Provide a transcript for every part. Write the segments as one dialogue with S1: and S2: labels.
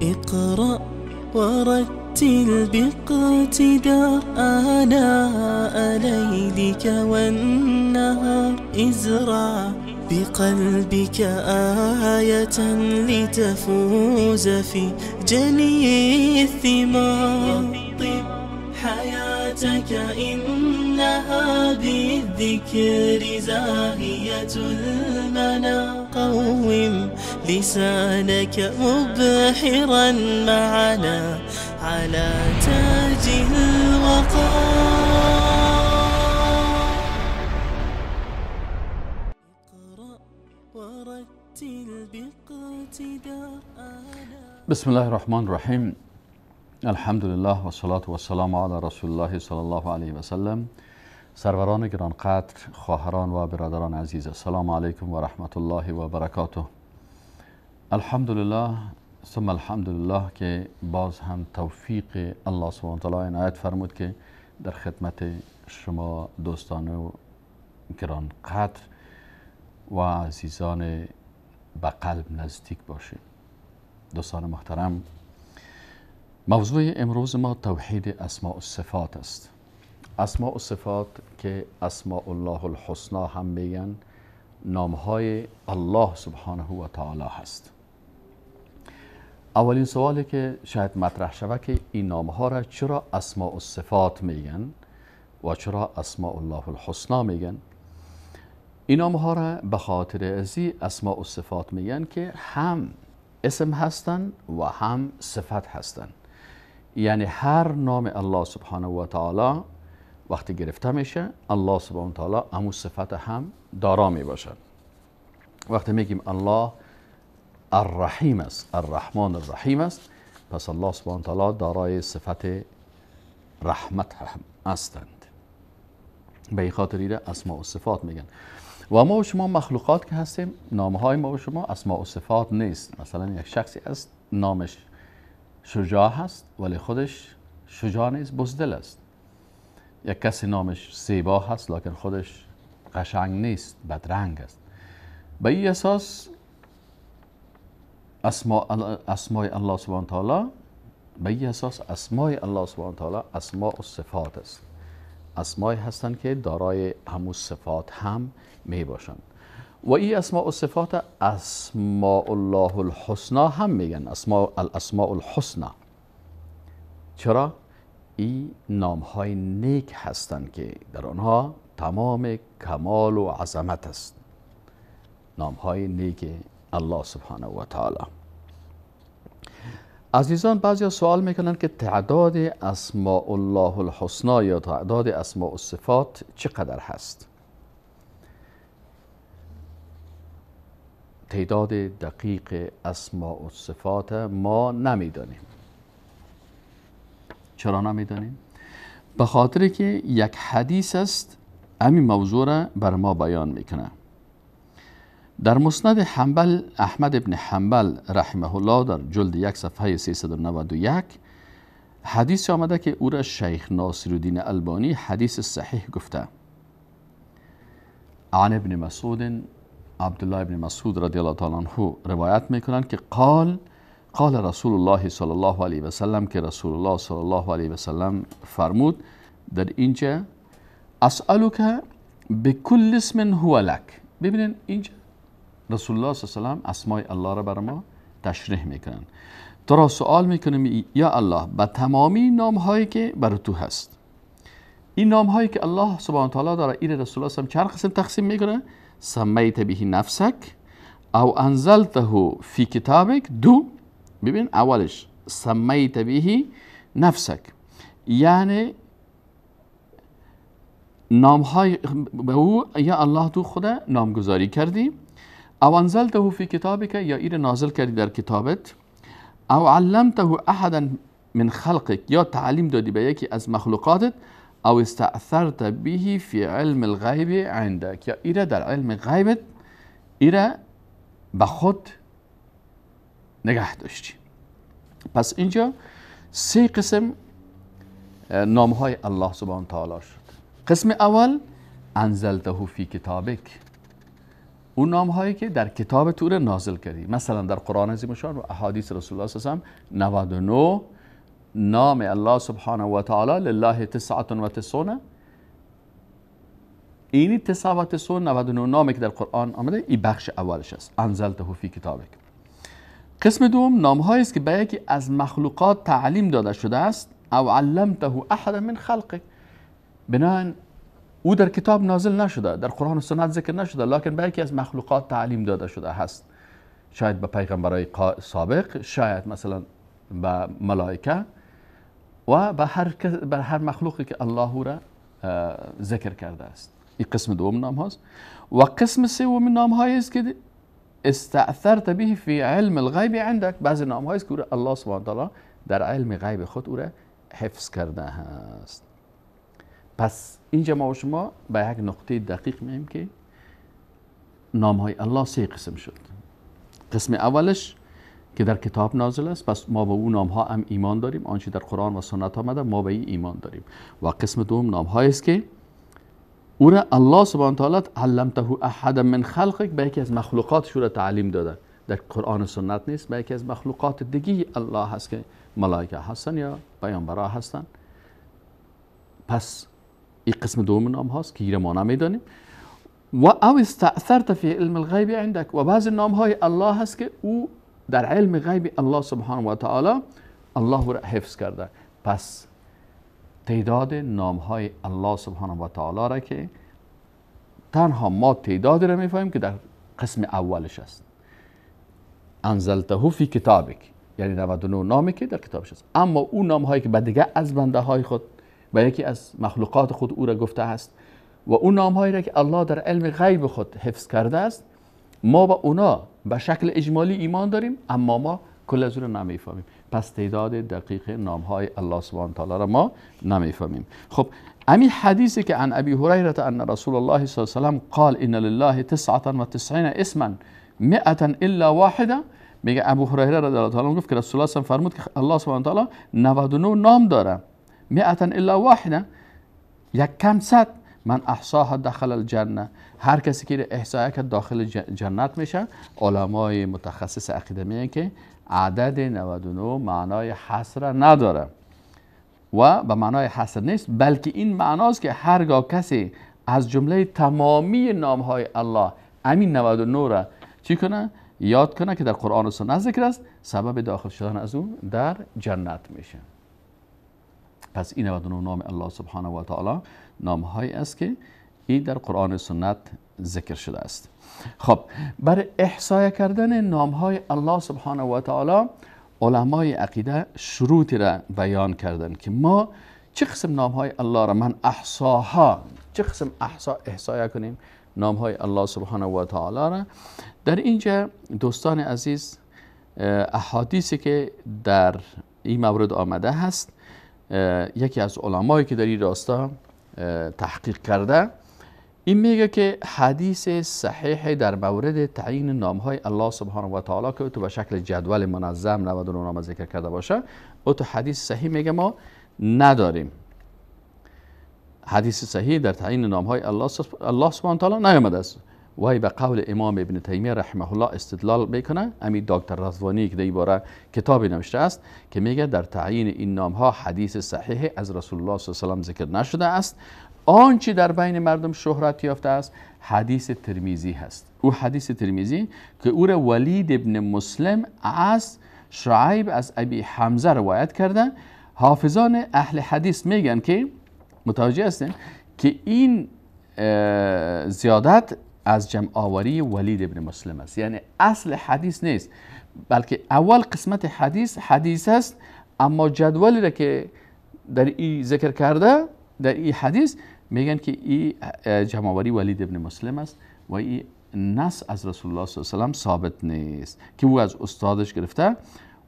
S1: اقرأ ورتل باقتدار آناء ليلك والنهار. ازرع بقلبك آية لتفوز في جني الثمار. طب حياتك إنها بالذكر زاهية المنى. قوم لسانك مبحرا معنا على تاج الوقار. اقرأ ورتل باقتدار.
S2: بسم الله الرحمن الرحیم. الحمد لله و صلاة و السلام علی رسول الله صلی الله علیه و سلم. سروران گرانقدر، خواهران و برادران عزیز، السلام علیکم و رحمت الله و برکاته. الحمدلله ثم الحمدلله که باز هم توفیق الله سبحانه و تعالی عنایت فرمود که در خدمت شما دوستان و گرانقدر و عزیزان به قلب نزدیک باشیم. دوستان محترم، موضوع امروز ما توحید اسماء و صفات است. اسماء و صفات که اسماء الله الحسنا هم میگن، نامهای الله سبحانه و تعالی هست. اولین سوالی که شاید مطرح شود که این نامها را چرا اسماء و صفات میگن و چرا اسماء الله الحسنا میگن؟ این نامها را به خاطر ازی اسماء و صفات میگن که هم اسم هستن و هم صفت هستن. یعنی هر نام الله سبحانه و تعالی وقتی گرفته میشه، الله سبحانه و تعالی همون صفت هم دارا می باشد. وقتی میگیم الله الرحیم است، الرحمن الرحیم است، پس الله سبحانه و تعالی دارای صفت رحمت هم هستند. به این خاطر ایره اسماء و صفات میگن. و ما و شما مخلوقات که هستیم، نامهای ما و شما اسماء و صفات نیست. مثلا یک شخصی است نامش شجاع هست ولی خودش شجاع نیست، بزدل است. یک کسی نامش زیبا هست لکن خودش قشنگ نیست، بدرنگ است. به این اساس اسماء الله سبحانه تعالی، به این اساس اسماء الله سبحانه تعالی اسماء و صفات است. اسماء هستند که دارای همون صفات هم می باشند. و این اسماء و صفات اسماء الله الحسنا هم میگن، الاسماء الحسنا. چرا؟ این نامهای نیک هستند که در آنها تمام کمال و عظمت است. نامهای نیک الله سبحانه و تعالی. عزیزان، بعضی سوال میکنن که تعداد اسماء الله الحسنا یا تعداد اسماء و صفات چقدر هست؟ تعداد دقیق اسماء و صفات ما نمیدانیم. چرا نمیدانیم؟ به خاطر که یک حدیث است همین موضوع را بر ما بیان میکنه. در مسند حنبل، احمد ابن حنبل رحمه الله در جلد 1 صفحه 391 حدیث آمده که او را شیخ ناصرالدین البانی حدیث صحیح گفته. عن ابن مسعود، عبدالله ابن مسعود رضی الله تعالی عنه روایت میکنند که قال رسول الله صلی الله علیه و سلم، که رسول الله صلی الله علیه و سلم فرمود در اینجا اسألک بكل اسم هو لک. ببینید اینجا رسول الله صلی الله علیه و سلم اسماء الله را بر ما تشریح میکنن. تو را سوال میکنیم یا الله به تمامی نام هایی که بر تو هست، این نام هایی که الله سبحانه و تعالی داره، این رسول الله صلی الله علیه و سلم چند قسم تقسیم میکنه؟ سمیت به نفسک او انزلته فی کتابک. دو، ببین اولش سمیت به نفسک، یعنی نام های به او یا الله تو خدا نامگذاری کردی. او انزلته فی کتابک، یا ایر نازل کردی در کتابت. او علمته احدا من خلقک، یا تعلیم دادی به یکی از مخلوقاتت. او استأثرت به فی علم الغیب عندک، یا ایره در علم غیبت ایره به خود نگه داشتی. پس اینجا 3 قسم نامهای الله سبحانه تعالی شد. قسم اول انزلته فی کتابک، اون نام هایی که در کتاب تو رو نازل کردی. مثلا در قرآن عظیم شان و احادیث رسول الله صلی الله علیه و 99 نام الله سبحانه و تعالی لله 99 اینی 99 نامی که در قرآن آمده این بخش اولش است. انزلته فی کتابک. قسم دوم نام هایی است که به یکی از مخلوقات تعلیم داده شده است او علمته احد من خلقک، بنابراین او در کتاب نازل نشده، در قرآن و سنت ذکر نشده، لکن به یکی از مخلوقات تعلیم داده شده هست. شاید به پیغمبرای سابق، شاید مثلا به ملائکه و به هر مخلوقی که الله او را ذکر کرده است. این قسم دوم نام هاست. و قسم سوم نام هایی است که استأثرت به فی علم الغیب عندك. بعضی نام هایی است که الله سبحانه و تعالی در علم غیب خود او را حفظ کرده است. پس اینجا ما و شما به یک نقطه دقیق می‌ایم که نام های الله 3 قسم شد. قسم اولش که در کتاب نازل است، پس ما به اون نام ها هم ایمان داریم، آنچه در قرآن و سنت آمده ما به این ایمان داریم. و قسم دوم نام هایی است که او را الله سبحانه و تعالی علمته احد من خلقک، به یکی از مخلوقاتش را تعلیم داده. در قرآن و سنت نیست، به یکی از مخلوقات دیگه الله هست که ملائکه هستن یا پیامبرا هستن. پس این قسم دوم نام هاست که ما نمیدانیم. و او استأثرت فی علم الغیب عندك. و بعض نام های الله هست که او در علم غیب الله سبحانه و تعالی الله را حفظ کرده. پس تعداد نام های الله سبحانه و تعالی را که تنها ما تعداد را میفهمیم که در قسم اولش است. انزلته فی کتابک، یعنی 99 نامی که در کتابش است. اما اون نام هایی که به دیگه از بنده های خود و یکی از مخلوقات خود او را گفته است و اون نام هایی را که الله در علم غیب خود حفظ کرده است، ما با اونا به شکل اجمالی ایمان داریم، اما ما کل از اون را نمیفهمیم. پس تعداد دقیق نام های الله سبحانه و تعالی را ما نمیفهمیم. خب امی حدیثی که عن ابی هریره ان رسول الله صلی الله علیه و سلم قال ان لله 99 اسما 100 الا واحده، میگه ابو هریره رضی الله عنه گفت که رسول الله فرمود که الله سبحانه و تعالی 99 نام داره، 100 الا واحده، یک کم صد، من احصاها دخل الجنه، هر کسی که احصا کرد داخل جنت میشه. علمای متخصص عقیده میگن که عدد 99 معنای حصر نداره و به معنای حصر نیست، بلکه این معناست که هرگاه کسی از جمله تمامی نام های الله همین 99 را چی کنه؟ یاد کنه که در قرآن و سنت ذکر است، سبب داخل شدن از اون در جنت میشه. پس این 99 نام الله سبحانه و تعالی نام هایی است که این در قرآن و سنت ذکر شده است. خب برای احصای کردن نام های الله سبحانه و تعالی علمای عقیده شروطی را بیان کردن که ما چه قسم نام های الله را من احصاها، چه قسم احصای کنیم نام های الله سبحانه و تعالی را. در اینجا دوستان عزیز احادیثی که در این مورد آمده هست، یکی از علمایی که در این راستا تحقیق کرده این میگه که حدیث صحیح در مورد تعیین نامهای الله سبحانه و تعالی که تو به شکل جدول منظم 99 نام ذکر کرده باشه، او تو حدیث صحیح میگه ما نداریم. حدیث صحیح در تعیین نامهای الله سبحانه و تعالی نیامده است. وای به قول امام ابن تیمیه رحمه الله استدلال میکنه. همین دکتر رضوانی که در این باره کتابی نوشته است که میگه در تعیین این نامها حدیث صحیح از رسول الله صلی الله علیه و ذکر نشده است. آنچه در بین مردم شهرت یافته است حدیث ترمذی هست. او حدیث ترمذی که او را ولید ابن مسلم از شعیب از ابی حمزه روایت کرده. حافظان اهل حدیث میگن که متوجه هستین که این زیادت از جمع آوری ولید ابن مسلم است، یعنی اصل حدیث نیست، بلکه اول قسمت حدیث است، اما جدولی را که در این ذکر کرده در این حدیث میگن که این جمع آوری ولید ابن مسلم است و این نص از رسول الله صلی الله علیه و ثابت نیست که او از استادش گرفته.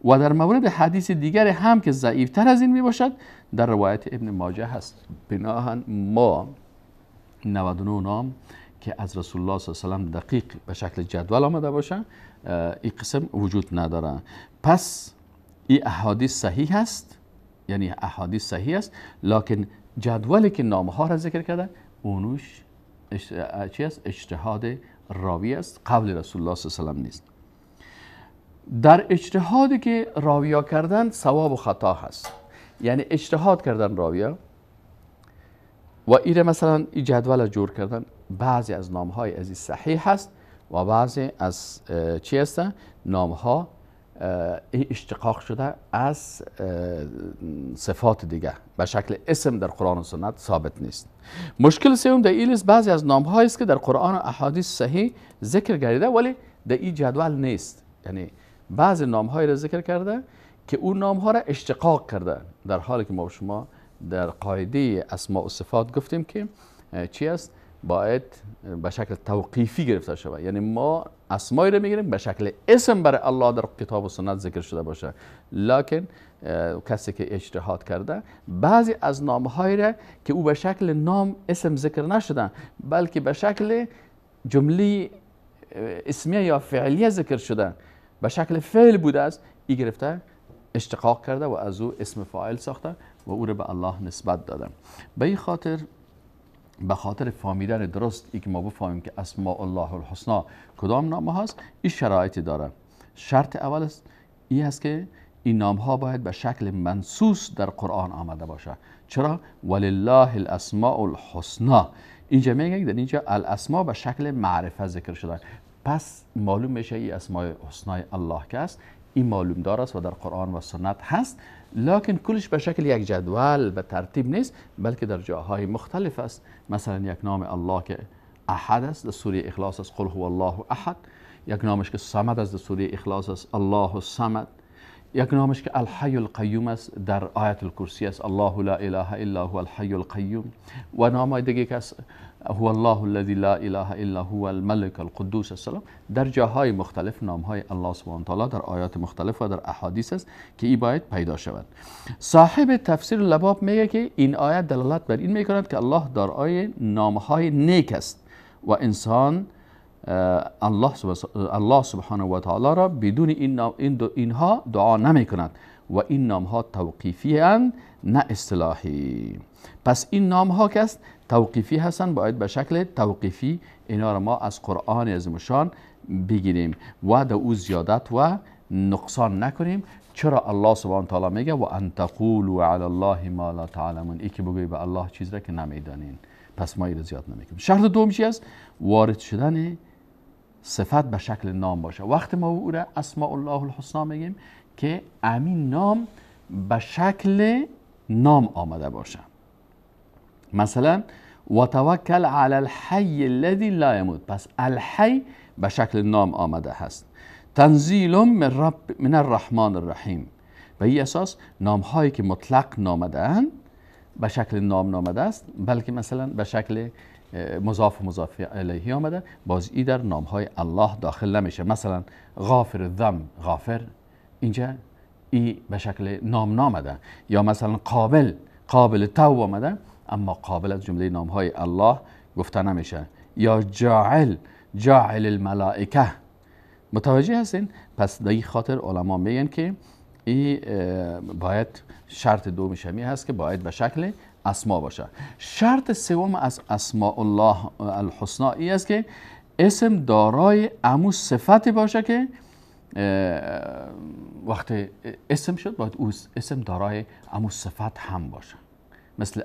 S2: و در مورد حدیث دیگر هم که ضعیفتر از این می باشد در روایت ابن ماجه هست. بناهن ما 99 نام که از رسول الله صلی الله علیه و دقیق به شکل جدول آمده باشه این قسم وجود نداره. پس این احادیث صحیح هست، یعنی احادیث صحیح است، لکن جدولی که نامها را ذکر کرده اونوش چی است؟ اجتهاد راوی است، قول رسول الله صلی الله علیه و نیست. در اجتهادی که راویا کردن ثواب و خطا هست، یعنی اجتهاد کردن راویا و ایره مثلا این جدول جور کردن، بعضی از نامهای از صحیح هست و بعضی از چی هست؟ نامها اشتقاق شده از صفات دیگه به شکل اسم در قرآن و سنت ثابت نیست. مشکل سوم در این است بعضی از نامهایی است که در قرآن و احادیث صحیح ذکر گردیده ولی در این جدول نیست، یعنی بعضی نامهایی را ذکر کرده که اون نامها را اشتقاق کرده، در حالی که ما شما در قاعده اسماء و صفات گفتیم که چی است؟ باید به شکل توقیفی گرفته شود، یعنی ما اسمایی رو میگیریم به شکل اسم برای الله در کتاب و سنت ذکر شده باشه، لکن کسی که اجتهاد کرده بعضی از نامهایی را که او به شکل نام اسم ذکر نشدن بلکه به شکل جمله اسمیه یا فعلیه ذکر شده، به شکل فعل بوده است، ای گرفته اشتقاق کرده و از او اسم فاعل ساخته و او را به الله نسبت داده. به این خاطر به خاطر فهمیدن درست ای که ما بفهمیم که اسماء الله الحسنا کدام نام هست، این شرایطی داره. شرط اول است این است که این نام ها باید به شکل منصوص در قرآن آمده باشه. چرا؟ ولله الاسماء الحسنا، اینجا میگه در اینجا الاسماء به شکل معرفه ذکر شده، پس معلوم میشه این اسماء حسنای الله که است، این معلوم دار است و در قرآن و سنت هست، لکن کلش به شکل یک جدول به ترتیب نیست بلکه در جاهای مختلف است. مثلا یک نام الله که احد است در سوره اخلاص است، قل هو الله احد. یک نامش که صمد است در سوره اخلاص است، الله الصمد. یک نامش که الحی القیوم است در آیت الکرسی است، الله لا اله الا هو الحی القیوم. و نام دیگه که هو الله الذي لا اله الا هو الملك القدوس السلام. در جاهای مختلف نامهای الله سبحانه و تعالی در آیات مختلف و در احادیث است که این باید پیدا شود. صاحب تفسیر لباب میگه که این آیت دلالت بر این میکند که الله دارای نامهای نیک است و انسان الله سبحانه و تعالی را بدون اینها دعا نمی کند و این نام ها توقیفی اند نه اصطلاحی. پس این نام ها که است توقیفی هستند، باید به شکل توقیفی اینا را ما از قرآن عظیم‌الشان بگیریم و در او زیادت و نقصان نکنیم. چرا الله سبحانه و تعالی میگه و ان تقولوا علی الله ما لا تعلمون، ای که بگوی به الله چیز را که نمیدانین، پس ما این زیاد نمیکنیم. شرط دوم چی است؟ وارد شدن صفت به شکل نام باشه. وقتی ما او را اسماء الله الحسنا میگیم که امین نام به شکل نام آمده باشه. مثلا و توکل علی الحی الذی لا یموت، پس الحی به شکل نام آمده هست. تنزیل من الرحمن الرحیم، به این اساس نام هایی که مطلق نامده اند به شکل نام نامده است، بلکه مثلا به شکل مضاف و مضاف الیه آمده، باز ای در نام های الله داخل نمیشه. مثلا غافر الذنب، غافر اینجا ای به شکل نام نامده، یا مثلا قابل توبه آمده اما قابل از جمله نام های الله گفته نمیشه، یا جاعل الملائکه. متوجه هستین؟ پس در این خاطر علما میگن که این باید شرط دومش همی هست که باید به شکل اسما باشه. شرط سوم از اسماء الله الحسنا ای است که اسم دارای امو صفتی باشه که وقتی اسم شد باید او اسم دارای امو صفت هم باشه. مثل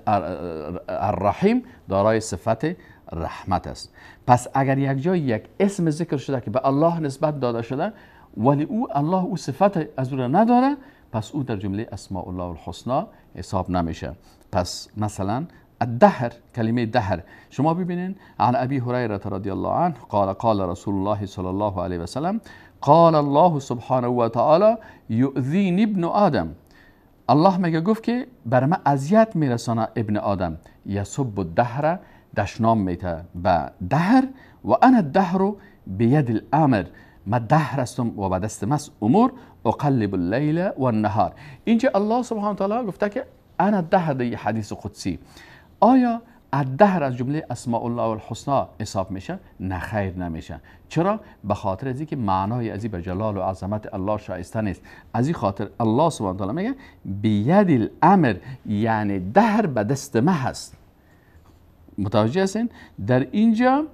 S2: الرحیم دارای صفت رحمت است. پس اگر یک جای یک اسم ذکر شده که به الله نسبت داده شده ولی الله او صفت از او را نداره، پس او در جمله اسماء الله الحسنا حساب نمیشه. پس مثلا الدهر، کلمه دهر شما ببینین عن ابی هریره رضی الله عنه قال رسول الله صلی الله علیه و سلم قال الله سبحانه و تعالی یؤذینی ابن آدم، الله میگه گفت که بر من اذیت میرسانه ابن آدم، یسب الدهر، دشنام میته به دهر، و انا الدهر بید الامر، ما دهر هستم و به دست مس امور، اقلب اللیل و النهار. اینجا الله سبحانه و تعالی گفته که انا الدهر، در حدیث قدسی. آیا الدهر از جمله اسماء الله الحسنا حساب میشه؟ نه خیر نمیشه. چرا؟ به خاطر از اینکه معنای ازی به جلال و عظمت الله شایسته نیست. از این خاطر الله سبحانه و تعالی میگه بید الامر، یعنی دهر به دست ما هست. متوجه هستین؟ در اینجا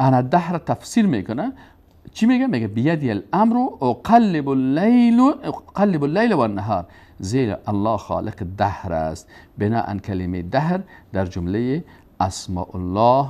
S2: انا دهر تفسیر میکنه. چی میگه؟ میگه بیدی الامر و قلب اللیل و النهار. زیرا الله خالق دهر است. بناء کلمه دهر در جمله اسماء الله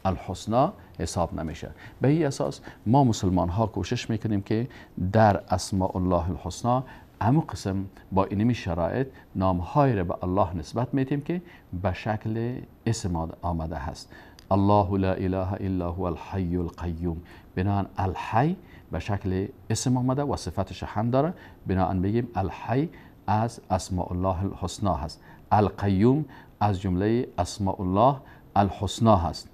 S2: الحسنا حساب نمیشه. به این اساس ما مسلمان ها کوشش میکنیم که در اسماء الله الحسنا همون قسم با اینمی شرایط نامهای را به الله نسبت میدیم که به شکل اسم آمده هست. الله لا اله الا هو الحی القیوم. بناهن الحی به شکل اسم آمده و صفتش هم داره. بناهن بگیم الحی از اسماء الله الحسنا هست. القیوم از جمله اسماء الله الحسنا هست.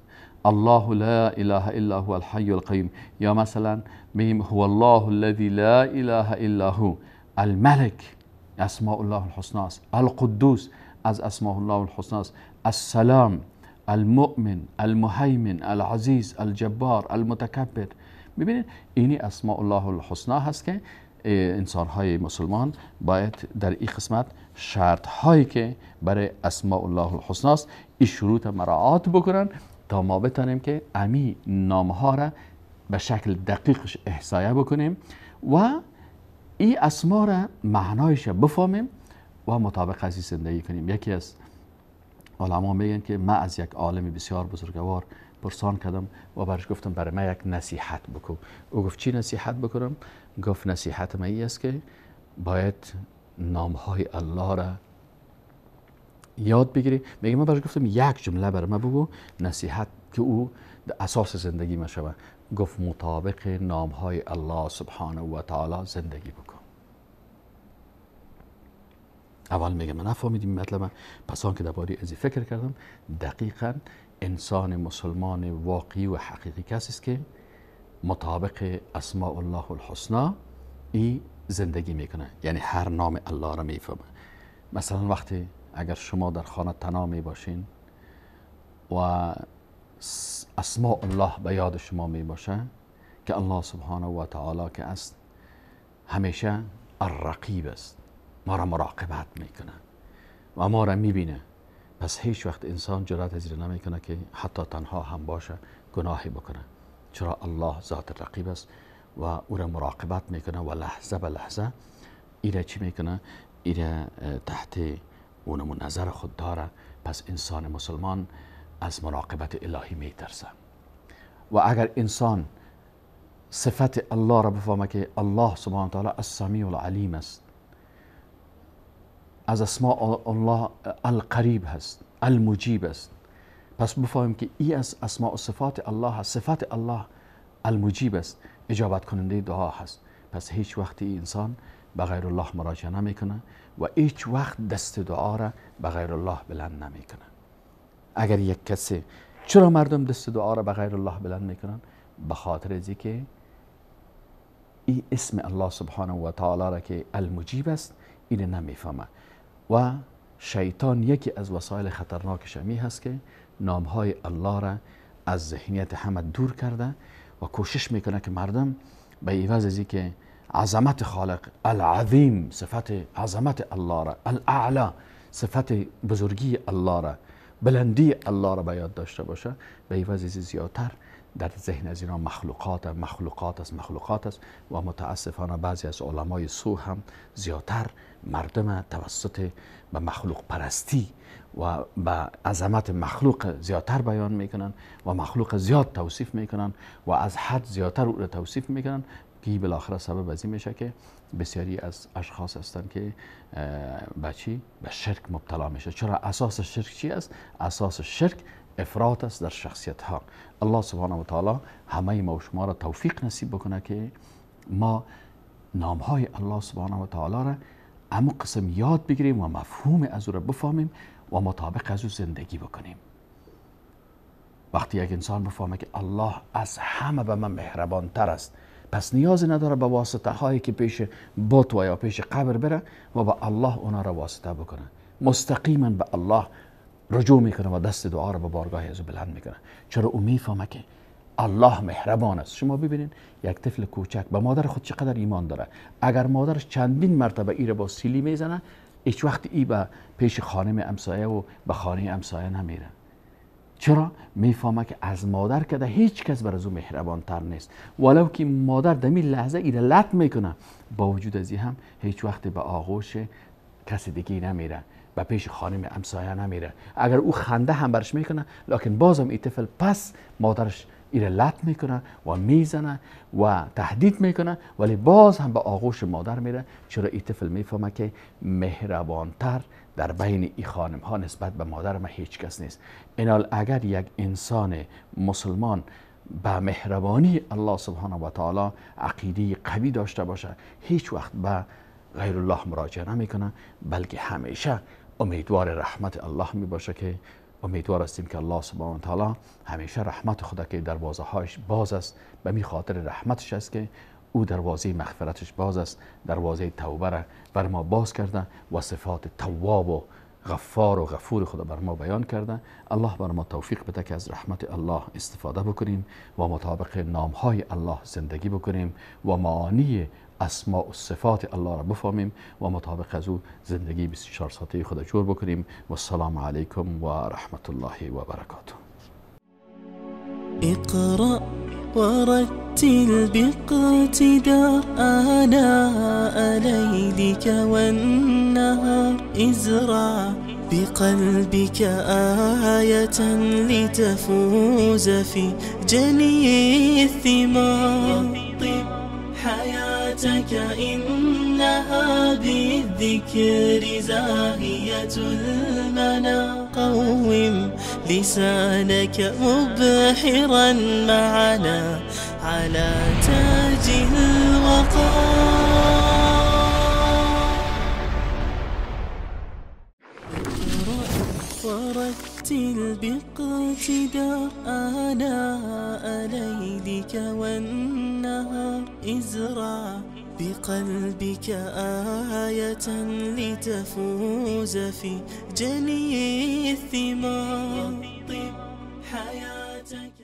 S2: الله لا اله الا هو الحی القیوم. یا مثلا بگیم هو الله الذی لا اله الا هو الملك اسماء الله الحسنا است. القدوس از اسماء الله الحسنا است. السلام، المؤمن، المهیمن، العزیز، الجبار، المتکبر. ببینید اینی اسماء الله الحسنا هست که انسان های مسلمان باید در این قسمت شرط هایی که برای اسماء الله الحسنا است این شروط مراعات بکنن تا ما بتانیم که امی نام ها را به شکل دقیقش احصایه بکنیم و این اسما را معنایش بفهمیم و مطابق از زندگی کنیم. یکی از علما میگن که من از یک عالم بسیار بزرگوار پرسان کردم و برش گفتم برای من یک نصیحت بکن. او گفت چی نصیحت بکنم؟ گفت نصیحت من این است که باید نامهای الله را یاد بگیری. میگه من برش گفتم یک جمله برای من بگو نصیحت که او اساس زندگی ما شود. گفت مطابق نامهای الله سبحانه و تعالی زندگی بکن. اول میگه من نفهمیدم مطلب، پس آن که درباره ازی فکر کردم دقیقاً انسان مسلمان واقعی و حقیقی کسی است که مطابق اسماء الله الحسنا ای زندگی میکنه، یعنی هر نام الله را میفهمه. مثلا وقتی اگر شما در خانه تنها می باشین و اسماء الله به یاد شما می باشه که الله سبحانه و تعالی که است همیشه الرقیب است، ما را مراقبت میکنه و ما را میبینه. پس هیچ وقت انسان جرأت از این نمیکنه که حتی تنها هم باشه گناهی بکنه، چرا الله ذات رقیب است و او را مراقبت میکنه و لحظه به لحظه ایره چی میکنه، ایره تحت اونمون نظر خود داره. پس انسان مسلمان از مراقبت الهی میترسه. و اگر انسان صفت الله را بفهمه که الله سبحانه وتعالی السمیع العلیم است، از اسماء الله القریب هست، المجیب است، پس بفهمیم که ای از اسماء و صفات الله هست. صفت الله المجیب است، اجابت کننده دعا هست. پس هیچ وقت انسان به غیر الله مراجعه نمیکنه و هیچ وقت دست دعا را به غیر الله بلند نمیکنه. اگر یک کسی، چرا مردم دست دعا را به غیر الله بلند میکنن؟ به خاطر ازی که این اسم الله سبحانه و تعالی را که المجیب است این نمیفهمه. و شیطان یکی از وسایل خطرناکش می هست که نامهای الله را از ذهنیت همه دور کرده و کوشش میکنه که مردم به عوض ازی که عظمت خالق العظیم، صفت عظمت الله را، الاعلا، صفت بزرگی الله را، بلندی الله را به یاد داشته باشه، به عوض ازی زیادتر در ذهن از اینا مخلوقات است و متاسفانه بعضی از علمای سو هم زیادتر مردم توسط به مخلوق پرستی و به عظمت مخلوق زیادتر بیان میکنن و مخلوق زیاد توصیف میکنن و از حد زیادتر او را توصیف میکنن که بالاخره سبب از این میشه که بسیاری از اشخاص هستند که به شرک مبتلا میشه. چرا؟ اساس شرک چی است؟ اساس شرک افراط است در شخصیت ها. الله سبحانه و تعالی همه ما و شما را توفیق نصیب بکنه که ما نام های الله سبحانه و تعالی را اما قسم یاد بگیریم و مفهوم از او را بفهمیم و مطابق از او زندگی بکنیم. وقتی یک انسان بفهمه که الله از همه به من مهربان تر است، پس نیازی نداره به واسطه هایی که پیش بت و یا پیش قبر بره و به الله اونا را واسطه بکنه. مستقیما به الله رجوع میکنه و دست دعا را به بارگاه از او بلند میکنه. چرا؟ او میفهمه که الله مهربان است. شما ببینین یک طفل کوچک به مادر خود چقدر ایمان داره. اگر مادرش چندین مرتبه ای را با سیلی میزنه، هیچ وقت ای به پیش خانم امسایه و به خانه امسایه نمیره. چرا؟ میفهمه که از مادر که هیچ کس بر از او مهربان تر نیست، ولو که مادر دمی لحظه ایره لط میکنه، با وجود از این هم هیچ وقت به آغوش کسی دیگه نمیره، به پیش خانم همسایه نمیره. اگر او خنده هم برش میکنه، لکن بازم این طفل پس مادرش ایره لط میکنه و میزنه و تهدید میکنه، ولی باز هم به آغوش مادر میره. چرا؟ این طفل میفهمه که مهربانتر در بین این خانم ها نسبت به مادر ما هیچ کس نیست. اینال اگر یک انسان مسلمان به مهربانی الله سبحانه و تعالی عقیده قوی داشته باشه، هیچ وقت به غیر الله مراجعه نمیکنه، بلکه همیشه امیدوار رحمت الله می باشه، که امیدوار هستیم که الله سبحانه و تعالی همیشه رحمت خدا که دروازه هایش باز است، به می خاطر رحمتش است که او دروازه مغفرتش باز است، دروازه توبه را بر ما باز کرده و صفات تواب و غفار و غفور خدا بر ما بیان کرده. الله بر ما توفیق بده که از رحمت الله استفاده بکنیم و مطابق نامهای الله زندگی بکنیم و معانی اسماء و صفات الله را بفهمیم و مطابق از او زندگی 24 ساعته خود جور بکنیم. و السلام علیکم و رحمت الله و برکاته.
S1: اقرأ ورتل باقتدار آناء ليلك والنهار ازرع بقلبك آية لتفوز في جني الثمار حياتك إنها بالذكر زاهية المنى قوم لسانك مبحرا معنا على تاج الوقار ورتل باقتدار آناء ليلك والنهار ازرع بقلبك آية لتفوز في جني الثمار حياتك